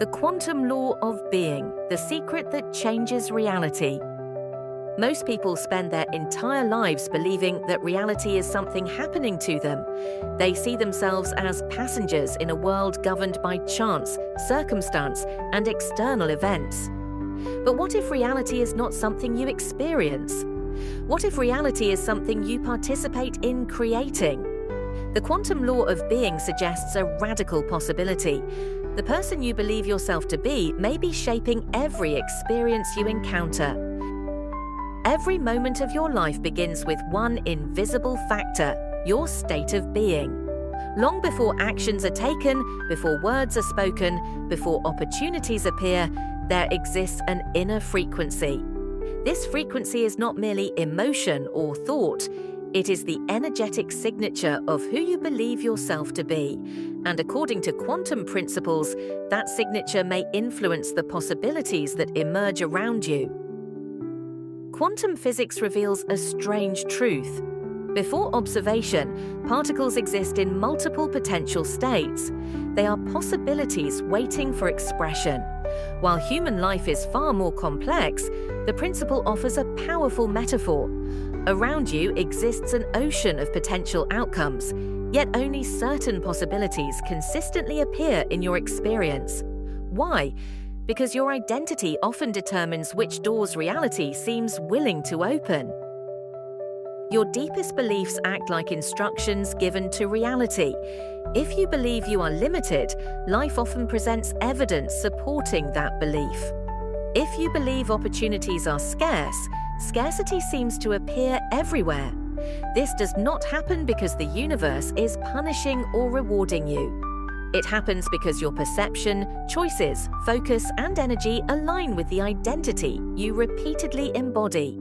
The quantum law of being, the secret that changes reality. Most people spend their entire lives believing that reality is something happening to them. They see themselves as passengers in a world governed by chance, circumstance, and external events. But what if reality is not something you experience? What if reality is something you participate in creating? The quantum law of being suggests a radical possibility. The person you believe yourself to be may be shaping every experience you encounter. Every moment of your life begins with one invisible factor, your state of being. Long before actions are taken, before words are spoken, before opportunities appear, there exists an inner frequency. This frequency is not merely emotion or thought. It is the energetic signature of who you believe yourself to be. And according to quantum principles, that signature may influence the possibilities that emerge around you. Quantum physics reveals a strange truth. Before observation, particles exist in multiple potential states. They are possibilities waiting for expression. While human life is far more complex, the principle offers a powerful metaphor. Around you exists an ocean of potential outcomes, yet only certain possibilities consistently appear in your experience. Why? Because your identity often determines which doors reality seems willing to open. Your deepest beliefs act like instructions given to reality. If you believe you are limited, life often presents evidence supporting that belief. If you believe opportunities are scarce, scarcity seems to appear everywhere. This does not happen because the universe is punishing or rewarding you. It happens because your perception, choices, focus, and energy align with the identity you repeatedly embody.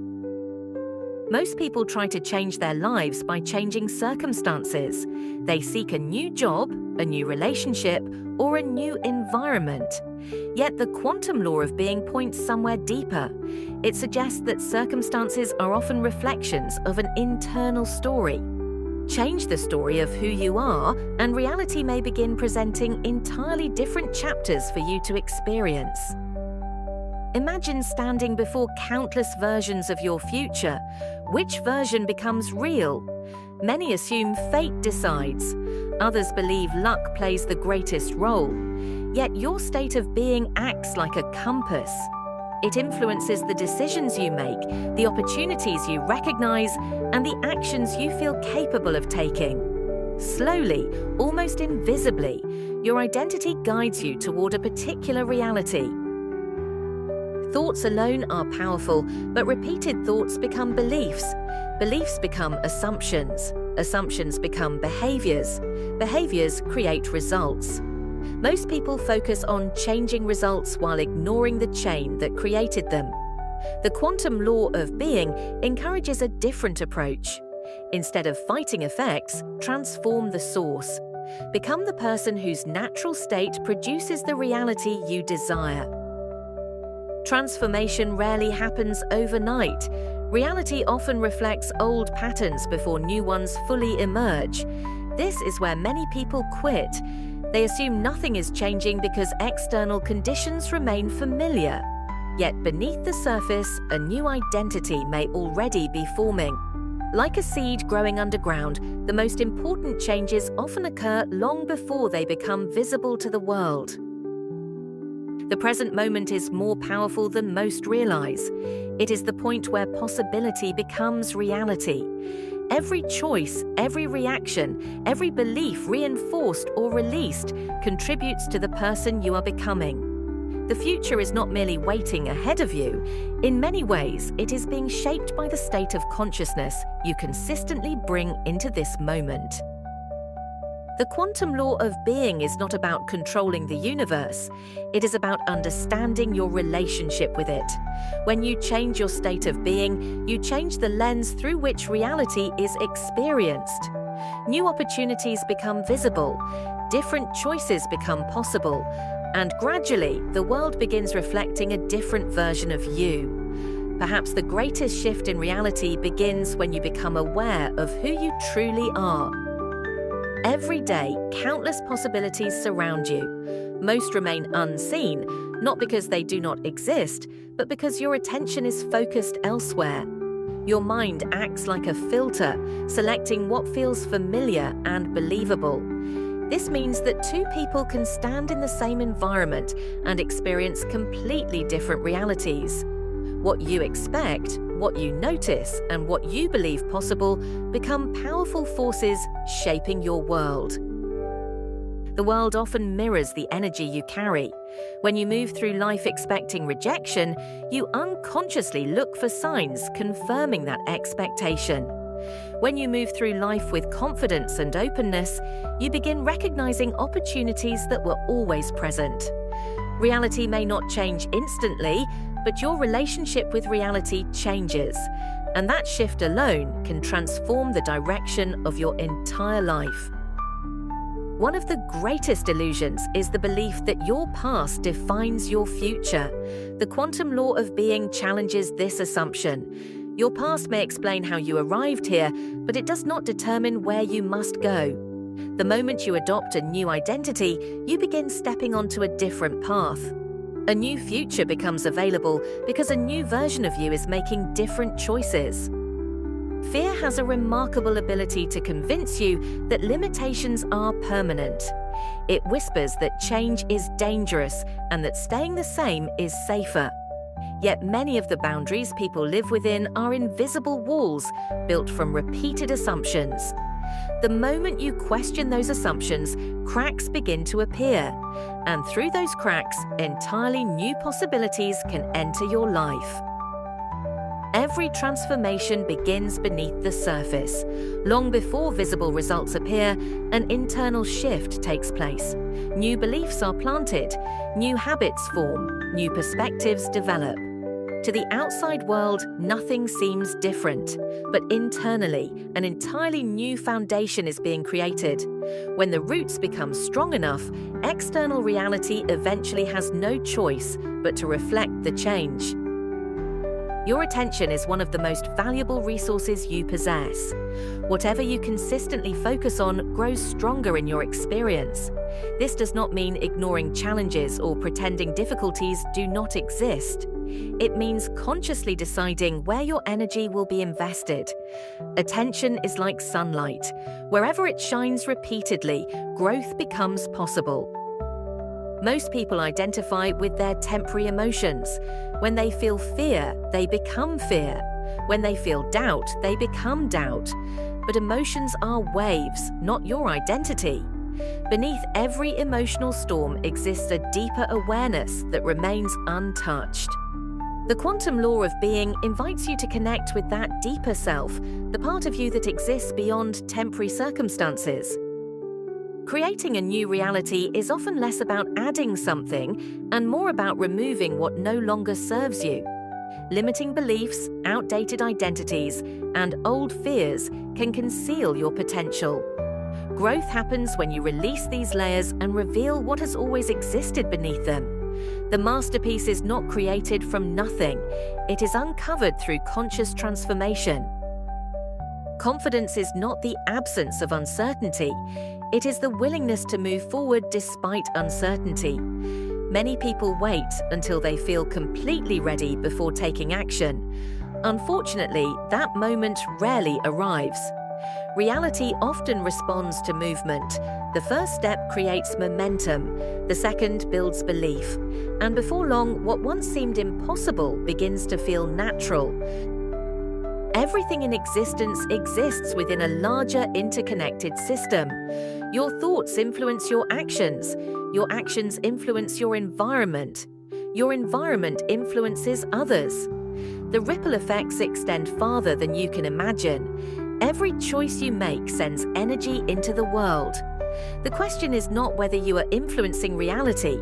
Most people try to change their lives by changing circumstances. They seek a new job, a new relationship, or a new environment. Yet the quantum law of being points somewhere deeper. It suggests that circumstances are often reflections of an internal story. Change the story of who you are, and reality may begin presenting entirely different chapters for you to experience. Imagine standing before countless versions of your future. Which version becomes real? Many assume fate decides. Others believe luck plays the greatest role. Yet your state of being acts like a compass. It influences the decisions you make, the opportunities you recognize, and the actions you feel capable of taking. Slowly, almost invisibly, your identity guides you toward a particular reality. Thoughts alone are powerful, but repeated thoughts become beliefs. Beliefs become assumptions. Assumptions become behaviors. Behaviors create results. Most people focus on changing results while ignoring the chain that created them. The quantum law of being encourages a different approach. Instead of fighting effects, transform the source. Become the person whose natural state produces the reality you desire. Transformation rarely happens overnight. Reality often reflects old patterns before new ones fully emerge. This is where many people quit. They assume nothing is changing because external conditions remain familiar. Yet beneath the surface, a new identity may already be forming. Like a seed growing underground, the most important changes often occur long before they become visible to the world. The present moment is more powerful than most realize. It is the point where possibility becomes reality. Every choice, every reaction, every belief reinforced or released contributes to the person you are becoming. The future is not merely waiting ahead of you. In many ways, it is being shaped by the state of consciousness you consistently bring into this moment. The quantum law of being is not about controlling the universe. It is about understanding your relationship with it. When you change your state of being, you change the lens through which reality is experienced. New opportunities become visible, different choices become possible, and gradually the world begins reflecting a different version of you. Perhaps the greatest shift in reality begins when you become aware of who you truly are. Every day, countless possibilities surround you. Most remain unseen, not because they do not exist, but because your attention is focused elsewhere. Your mind acts like a filter, selecting what feels familiar and believable. This means that two people can stand in the same environment and experience completely different realities. What you expect, what you notice, and what you believe possible become powerful forces shaping your world. The world often mirrors the energy you carry. When you move through life expecting rejection, you unconsciously look for signs confirming that expectation. When you move through life with confidence and openness, you begin recognizing opportunities that were always present. Reality may not change instantly, but your relationship with reality changes, and that shift alone can transform the direction of your entire life. One of the greatest illusions is the belief that your past defines your future. The quantum law of being challenges this assumption. Your past may explain how you arrived here, but it does not determine where you must go. The moment you adopt a new identity, you begin stepping onto a different path. A new future becomes available because a new version of you is making different choices. Fear has a remarkable ability to convince you that limitations are permanent. It whispers that change is dangerous and that staying the same is safer. Yet many of the boundaries people live within are invisible walls built from repeated assumptions. The moment you question those assumptions, cracks begin to appear. And through those cracks, entirely new possibilities can enter your life. Every transformation begins beneath the surface. Long before visible results appear, an internal shift takes place. New beliefs are planted, new habits form, new perspectives develop. To the outside world, nothing seems different, but internally, an entirely new foundation is being created. When the roots become strong enough, external reality eventually has no choice but to reflect the change. Your attention is one of the most valuable resources you possess. Whatever you consistently focus on grows stronger in your experience. This does not mean ignoring challenges or pretending difficulties do not exist. It means consciously deciding where your energy will be invested. Attention is like sunlight. Wherever it shines repeatedly, growth becomes possible. Most people identify with their temporary emotions. When they feel fear, they become fear. When they feel doubt, they become doubt. But emotions are waves, not your identity. Beneath every emotional storm exists a deeper awareness that remains untouched. The quantum law of being invites you to connect with that deeper self, the part of you that exists beyond temporary circumstances. Creating a new reality is often less about adding something and more about removing what no longer serves you. Limiting beliefs, outdated identities, and old fears can conceal your potential. Growth happens when you release these layers and reveal what has always existed beneath them. The masterpiece is not created from nothing. It is uncovered through conscious transformation. Confidence is not the absence of uncertainty. It is the willingness to move forward despite uncertainty. Many people wait until they feel completely ready before taking action. Unfortunately, that moment rarely arrives. Reality often responds to movement. The first step creates momentum, the second builds belief, and before long, what once seemed impossible begins to feel natural. Everything in existence exists within a larger interconnected system. Your thoughts influence your actions influence your environment influences others. The ripple effects extend farther than you can imagine. Every choice you make sends energy into the world. The question is not whether you are influencing reality.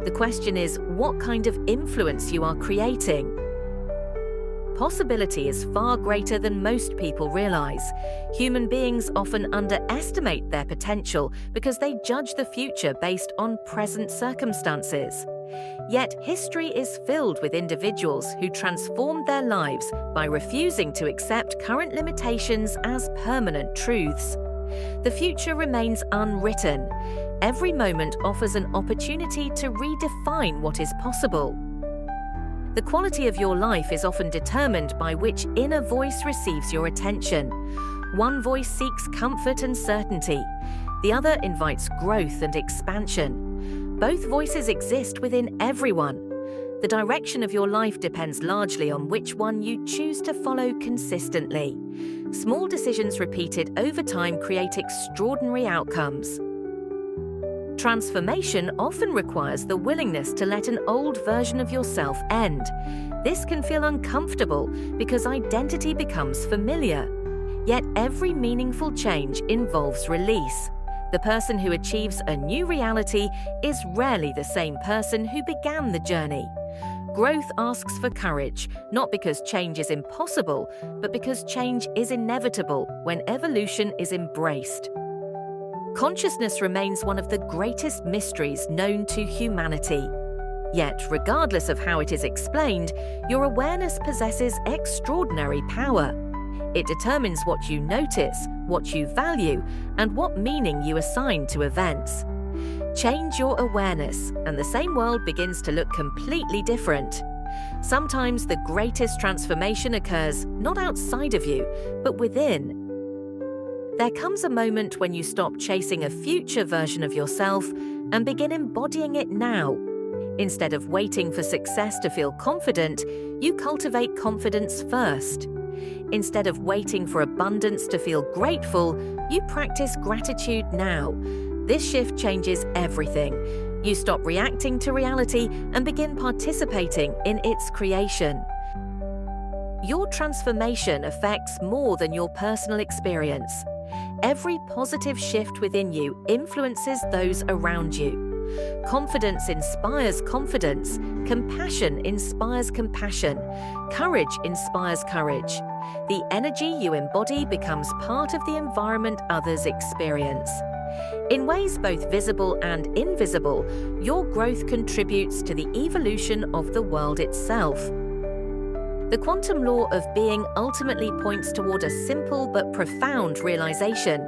The question is what kind of influence you are creating. Possibility is far greater than most people realize. Human beings often underestimate their potential because they judge the future based on present circumstances. Yet history is filled with individuals who transformed their lives by refusing to accept current limitations as permanent truths. The future remains unwritten. Every moment offers an opportunity to redefine what is possible. The quality of your life is often determined by which inner voice receives your attention. One voice seeks comfort and certainty. The other invites growth and expansion. Both voices exist within everyone. The direction of your life depends largely on which one you choose to follow consistently. Small decisions repeated over time create extraordinary outcomes. Transformation often requires the willingness to let an old version of yourself end. This can feel uncomfortable because identity becomes familiar. Yet every meaningful change involves release. The person who achieves a new reality is rarely the same person who began the journey. Growth asks for courage, not because change is impossible, but because change is inevitable when evolution is embraced. Consciousness remains one of the greatest mysteries known to humanity. Yet, regardless of how it is explained, your awareness possesses extraordinary power. It determines what you notice, what you value, and what meaning you assign to events. Change your awareness, and the same world begins to look completely different. Sometimes the greatest transformation occurs not outside of you, but within. There comes a moment when you stop chasing a future version of yourself and begin embodying it now. Instead of waiting for success to feel confident, you cultivate confidence first. Instead of waiting for abundance to feel grateful, you practice gratitude now. This shift changes everything. You stop reacting to reality and begin participating in its creation. Your transformation affects more than your personal experience. Every positive shift within you influences those around you. Confidence inspires confidence. Compassion inspires compassion. Courage inspires courage. The energy you embody becomes part of the environment others experience. In ways both visible and invisible, your growth contributes to the evolution of the world itself. The quantum law of being ultimately points toward a simple but profound realization.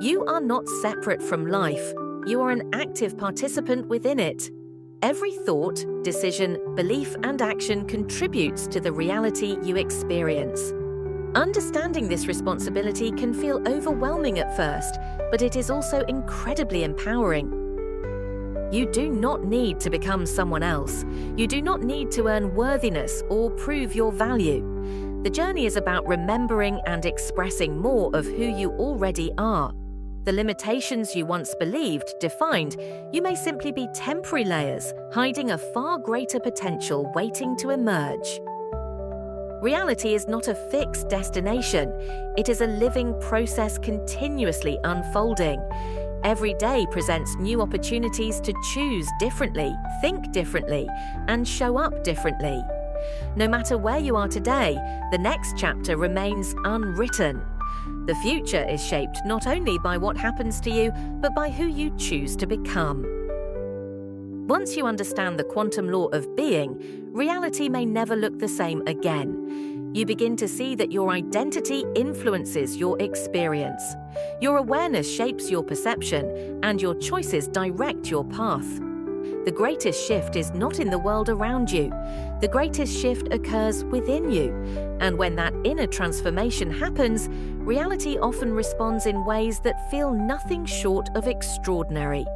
You are not separate from life. You are an active participant within it. Every thought, decision, belief, and action contributes to the reality you experience. Understanding this responsibility can feel overwhelming at first, but it is also incredibly empowering. You do not need to become someone else. You do not need to earn worthiness or prove your value. The journey is about remembering and expressing more of who you already are. The limitations you once believed defined you may simply be temporary layers, hiding a far greater potential waiting to emerge. Reality is not a fixed destination. It is a living process continuously unfolding. Every day presents new opportunities to choose differently, think differently, and show up differently. No matter where you are today, the next chapter remains unwritten. The future is shaped not only by what happens to you, but by who you choose to become. Once you understand the quantum law of being, reality may never look the same again. You begin to see that your identity influences your experience. Your awareness shapes your perception, and your choices direct your path. The greatest shift is not in the world around you. The greatest shift occurs within you. And when that inner transformation happens, reality often responds in ways that feel nothing short of extraordinary.